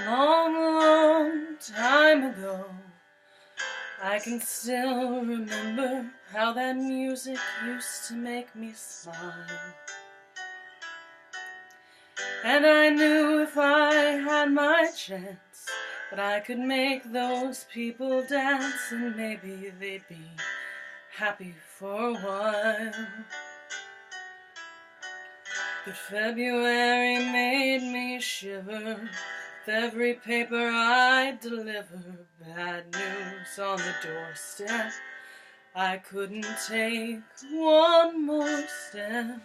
Long, long time ago, I can still remember how that music used to make me smile. And I knew if I had my chance that I could make those people dance, and maybe they'd be happy for a while. But February made me shiver with every paper I deliver. Bad news on the doorstep, I couldn't take one more step.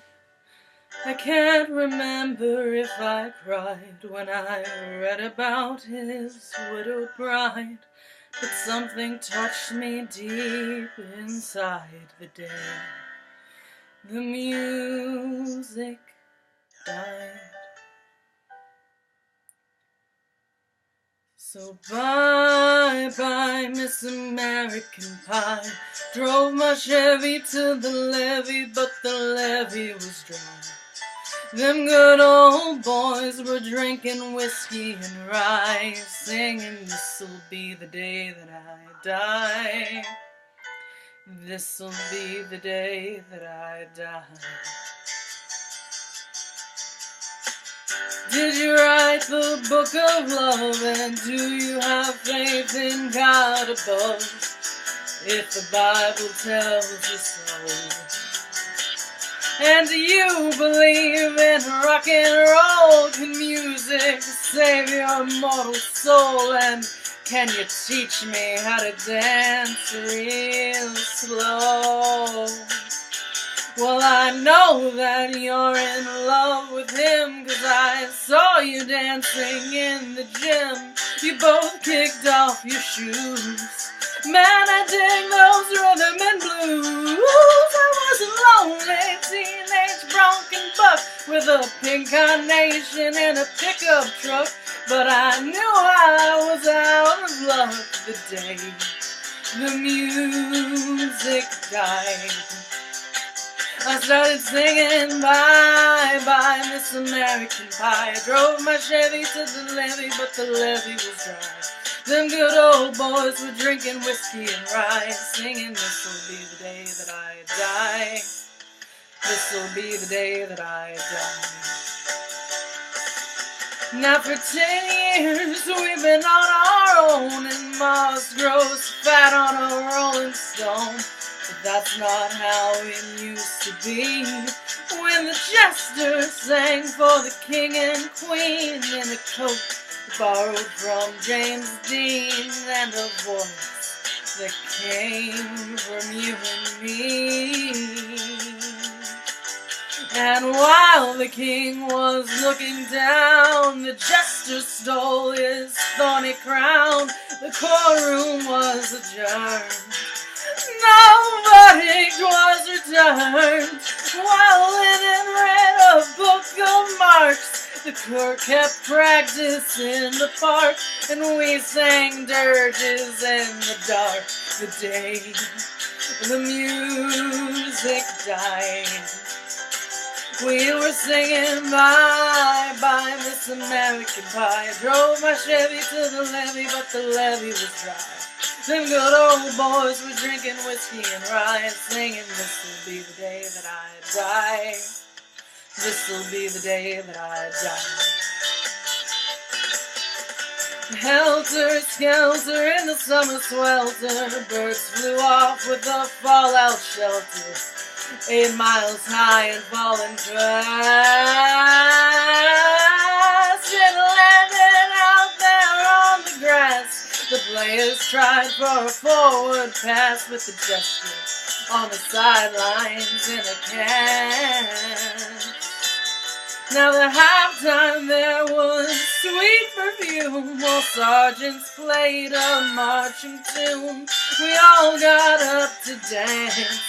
I can't remember if I cried when I read about his widowed bride, but something touched me deep inside the day the music died. So bye-bye, Miss American Pie. Drove my Chevy to the levee, but the levee was dry. Them good old boys were drinking whiskey and rye, singing, "This'll be the day that I die. This'll be the day that I die." Did you write the book of love, and do you have faith in God above? If the Bible tells you so. And do you believe in rock and roll? Can music save your mortal soul? And can you teach me how to dance real slow? Well, I know that you're in love with him, 'cause I saw you dancing in the gym. You both kicked off your shoes. Man, I dig those rhythm and blues. I was a lonely teenage bronco buck with a pink carnation and a pickup truck, but I knew I was out of luck the day the music died. I started singing bye-bye, Miss American Pie. I drove my Chevy to the levee, but the levee was dry. Them good old boys were drinking whiskey and rye, singing, "This'll be the day that I die. This'll be the day that I die." Now for 10 years we've been on our own, and moss grows fat on a rolling stone. But that's not how it used to be, when the jester sang for the king and queen in a coat borrowed from James Dean, and a voice that came from you and me. And while the king was looking down, the jester stole his thorny crown. The courtroom was adjourned. No verdict was returned. While Linny read a book of marks, the court kept practice in the park, and we sang dirges in the dark the day the music died. We were singing bye-bye, Miss American Pie. I drove my Chevy to the levee, but the levee was dry. Them good old boys were drinking whiskey and rye, singing, "This'll be the day that I die. This'll be the day that I die." Helter skelter in the summer swelter, birds flew off with the fallout shelter. 8 miles high and falling fast, it landed out there on the grass. The players tried for a forward pass, with the jester on the sidelines in a cast. Now the halftime there was sweet perfume, while sergeants played a marching tune. We all got up to dance.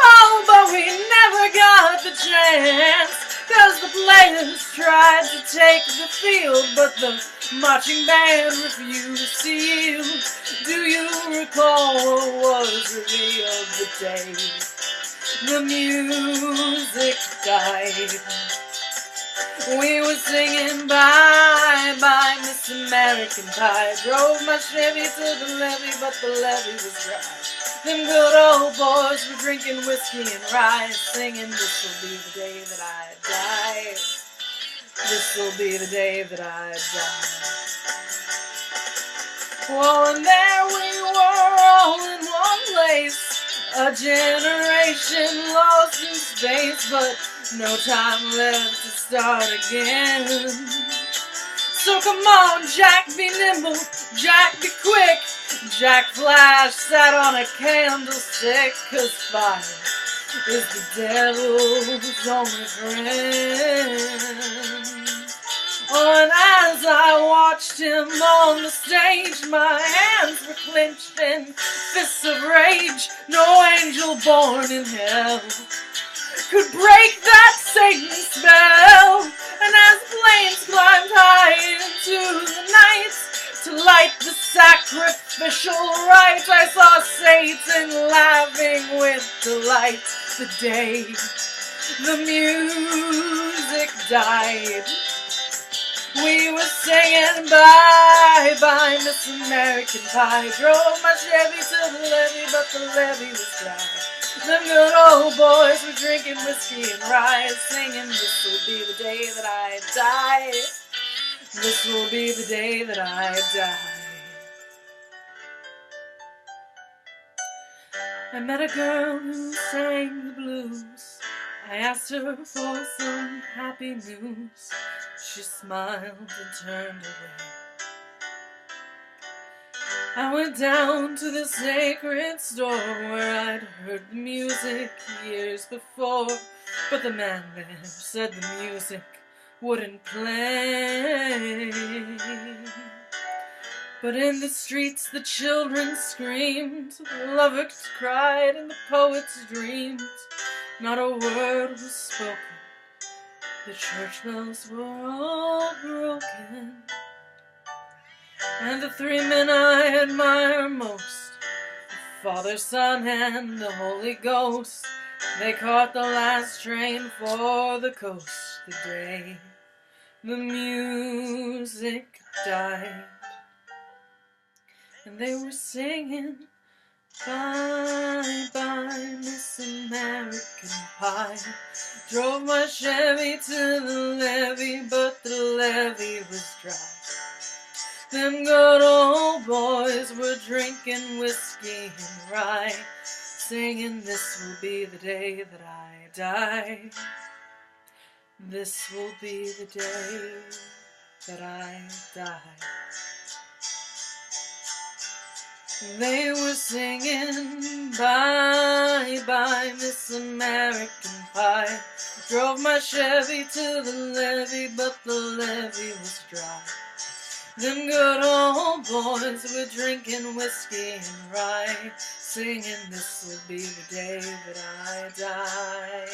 Oh, but we never got the chance, 'cause the players tried to take the field, but the marching band refused to yield. Do you recall what was revealed the day the music died? We were singing bye bye Miss American Pie. Drove my Chevy to the levee, but the levee was dry. Them good old boys were drinking whiskey and rye, singing this'll be the day that I die. This'll be the day that I die. Well, and there we were all in one place, a generation lost in space, but no time left to start again. So come on, Jack, be nimble, Jack, be quick. Jack Flash sat on a candlestick, 'cause fire is the devil's only friend. Oh, and as I watched him on the stage, my hands were clenched in fists of rage. No angel born in hell could break that Satan spell. And as planes climbed high into the night to light the sacrificial rite, I saw Satan laughing with delight the day the music died. We were singing bye bye Miss American Pie. Drove my Chevy to the levee, but the levee was dry. Them good old boys were drinking whiskey and rye, singing this'll be the day that I die. This'll be the day that I die. I met a girl who sang the blues. I asked her for some happy news. She smiled and turned away. I went down to the sacred store where I'd heard the music years before, but the man there said the music wouldn't play. But in the streets the children screamed, the lovers cried, and the poets dreamed. Not a word was spoken. The church bells were all broken. And the three men I admire most, the Father, Son, and the Holy Ghost, they caught the last train for the coast the day the music died. And they were singing bye bye Miss American Pie. Drove my Chevy to the levee, but the levee was dry. Them good old boys were drinking whiskey and rye, singing this will be the day that I die. This will be the day that I die. They were singing bye bye Miss American Pie. Drove my Chevy to the levee, but the levee was dry. Them good old boys were drinking whiskey and rye, singing this will be the day that I die.